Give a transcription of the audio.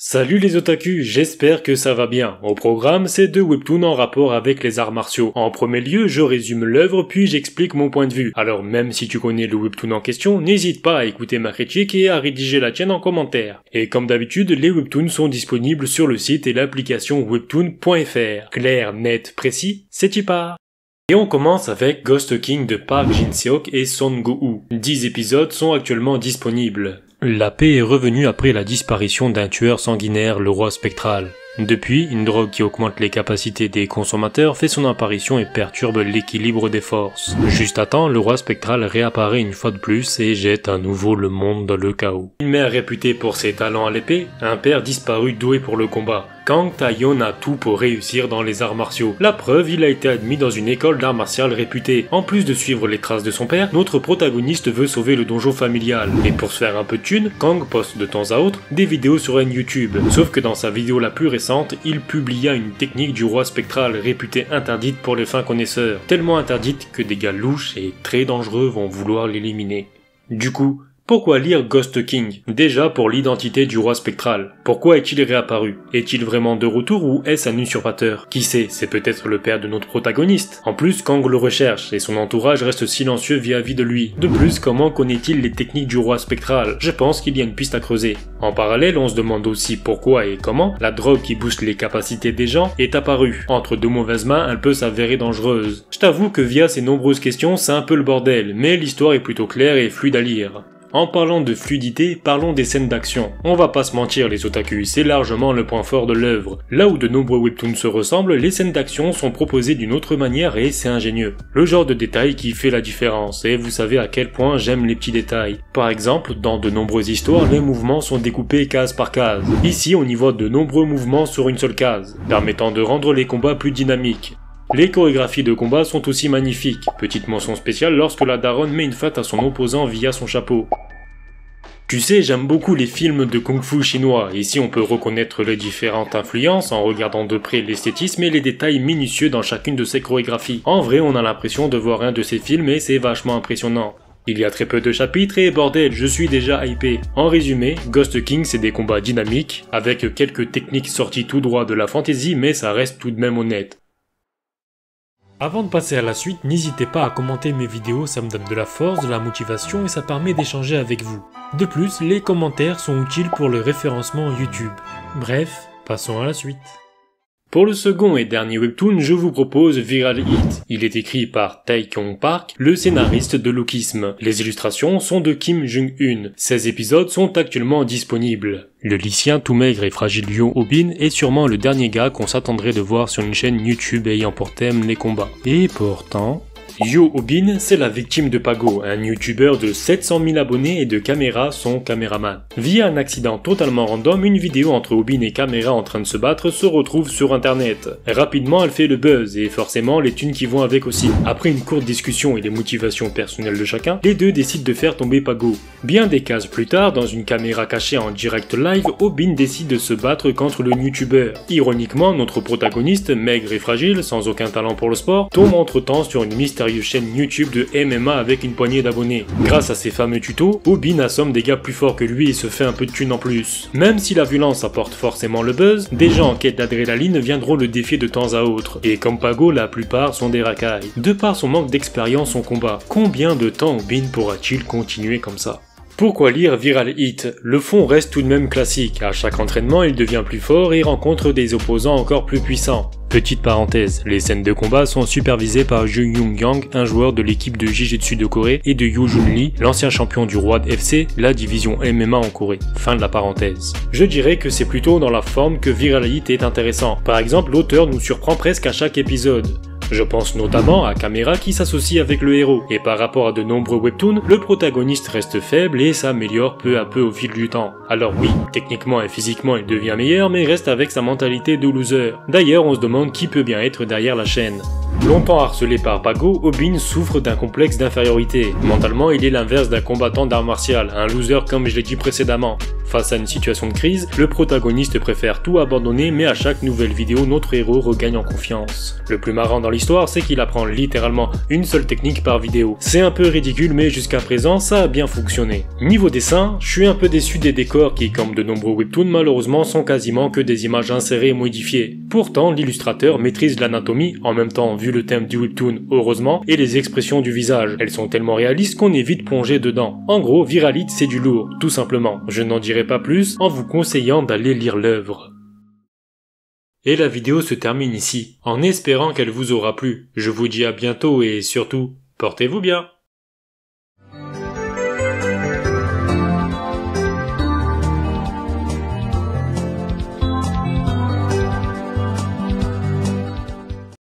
Salut les otakus, j'espère que ça va bien. Au programme, c'est deux webtoons en rapport avec les arts martiaux. En premier lieu, je résume l'œuvre puis j'explique mon point de vue. Alors même si tu connais le webtoon en question, n'hésite pas à écouter ma critique et à rédiger la tienne en commentaire. Et comme d'habitude, les webtoons sont disponibles sur le site et l'application webtoon.fr. Clair, net, précis, c'est y part. Et on commence avec Ghost King de Park Jin-seok et Son Go-woo. 10 épisodes sont actuellement disponibles. La paix est revenue après la disparition d'un tueur sanguinaire, le roi spectral. Depuis, une drogue qui augmente les capacités des consommateurs fait son apparition et perturbe l'équilibre des forces. Juste à temps, le roi spectral réapparaît une fois de plus et jette à nouveau le monde dans le chaos. Une mère réputée pour ses talents à l'épée, un père disparu doué pour le combat. Kang Tae-yeon a tout pour réussir dans les arts martiaux. La preuve, il a été admis dans une école d'arts martiaux réputée. En plus de suivre les traces de son père, notre protagoniste veut sauver le donjon familial. Et pour se faire un peu de thune, Kang poste de temps à autre des vidéos sur YouTube. Sauf que dans sa vidéo la plus récente, il publia une technique du roi spectral réputée interdite pour les fins connaisseurs. Tellement interdite que des gars louches et très dangereux vont vouloir l'éliminer. Du coup, pourquoi lire Ghost King? Déjà pour l'identité du roi spectral. Pourquoi est-il réapparu? Est-il vraiment de retour ou est-ce un usurpateur? Qui sait, c'est peut-être le père de notre protagoniste. En plus, Kang le recherche et son entourage reste silencieux vis-à-vis de lui. De plus, comment connaît-il les techniques du roi spectral? Je pense qu'il y a une piste à creuser. En parallèle, on se demande aussi pourquoi et comment la drogue qui booste les capacités des gens est apparue. Entre de mauvaises mains, elle peut s'avérer dangereuse. Je t'avoue que via ces nombreuses questions, c'est un peu le bordel, mais l'histoire est plutôt claire et fluide à lire. En parlant de fluidité, parlons des scènes d'action. On va pas se mentir les otakus, c'est largement le point fort de l'œuvre. Là où de nombreux webtoons se ressemblent, les scènes d'action sont proposées d'une autre manière et c'est ingénieux. Le genre de détail qui fait la différence, et vous savez à quel point j'aime les petits détails. Par exemple, dans de nombreuses histoires, les mouvements sont découpés case par case. Ici, on y voit de nombreux mouvements sur une seule case, permettant de rendre les combats plus dynamiques. Les chorégraphies de combat sont aussi magnifiques. Petite mention spéciale lorsque la daronne met une fête à son opposant via son chapeau. Tu sais, j'aime beaucoup les films de kung-fu chinois. Ici, on peut reconnaître les différentes influences en regardant de près l'esthétisme et les détails minutieux dans chacune de ces chorégraphies. En vrai, on a l'impression de voir un de ces films et c'est vachement impressionnant. Il y a très peu de chapitres et bordel, je suis déjà hypé. En résumé, Ghost King c'est des combats dynamiques, avec quelques techniques sorties tout droit de la fantasy, mais ça reste tout de même honnête. Avant de passer à la suite, n'hésitez pas à commenter mes vidéos, ça me donne de la force, de la motivation et ça permet d'échanger avec vous. De plus, les commentaires sont utiles pour le référencement YouTube. Bref, passons à la suite. Pour le second et dernier webtoon, je vous propose Viral Hit. Il est écrit par Tae-kyung Park, le scénariste de Lookism. Les illustrations sont de Kim Jung-un. 16 épisodes sont actuellement disponibles. Le lycéen tout maigre et fragile Yo Obin est sûrement le dernier gars qu'on s'attendrait de voir sur une chaîne YouTube ayant pour thème les combats. Et pourtant... Yo Obin, c'est la victime de Pago, un youtubeur de 700 000 abonnés et de Caméra, son caméraman. Via un accident totalement random, une vidéo entre Obin et Caméra en train de se battre se retrouve sur internet. Rapidement, elle fait le buzz et forcément les thunes qui vont avec aussi. Après une courte discussion et les motivations personnelles de chacun, les deux décident de faire tomber Pago. Bien des cases plus tard, dans une caméra cachée en direct live, Obin décide de se battre contre le youtubeur. Ironiquement, notre protagoniste, maigre et fragile, sans aucun talent pour le sport, tombe entre-temps sur une mystérieuse chaîne YouTube de MMA avec une poignée d'abonnés. Grâce à ses fameux tutos, Obin assomme des gars plus forts que lui et se fait un peu de thunes en plus. Même si la violence apporte forcément le buzz, des gens en quête d'adrénaline viendront le défier de temps à autre. Et comme Pago, la plupart sont des racailles. De par son manque d'expérience en combat, combien de temps Obin pourra-t-il continuer comme ça? Pourquoi lire Viral Hit? Le fond reste tout de même classique. À chaque entraînement, il devient plus fort et rencontre des opposants encore plus puissants. Petite parenthèse, les scènes de combat sont supervisées par Jung Young-yang, un joueur de l'équipe de Jiu-Jitsu de Corée, et de Yoo Jun-lee, l'ancien champion du Road FC, la division MMA en Corée. Fin de la parenthèse. Je dirais que c'est plutôt dans la forme que Viral Hit est intéressant. Par exemple, l'auteur nous surprend presque à chaque épisode. Je pense notamment à Caméra qui s'associe avec le héros, et par rapport à de nombreux webtoons, le protagoniste reste faible et s'améliore peu à peu au fil du temps. Alors oui, techniquement et physiquement il devient meilleur, mais reste avec sa mentalité de loser. D'ailleurs, on se demande qui peut bien être derrière la chaîne. Longtemps harcelé par Pago, Obin souffre d'un complexe d'infériorité. Mentalement, il est l'inverse d'un combattant d'art martial, un loser comme je l'ai dit précédemment. Face à une situation de crise, le protagoniste préfère tout abandonner, mais à chaque nouvelle vidéo, notre héros regagne en confiance. Le plus marrant dans l'histoire, c'est qu'il apprend littéralement une seule technique par vidéo. C'est un peu ridicule, mais jusqu'à présent, ça a bien fonctionné. Niveau dessin, je suis un peu déçu des décors qui, comme de nombreux webtoons, malheureusement sont quasiment que des images insérées et modifiées. Pourtant, l'illustrateur maîtrise l'anatomie, en même temps vu le thème du webtoon, heureusement, et les expressions du visage. Elles sont tellement réalistes qu'on est vite plongé dedans. En gros, Viralite, c'est du lourd, tout simplement. Je n'en dirai pas plus en vous conseillant d'aller lire l'œuvre. Et la vidéo se termine ici, en espérant qu'elle vous aura plu. Je vous dis à bientôt et surtout, portez-vous bien.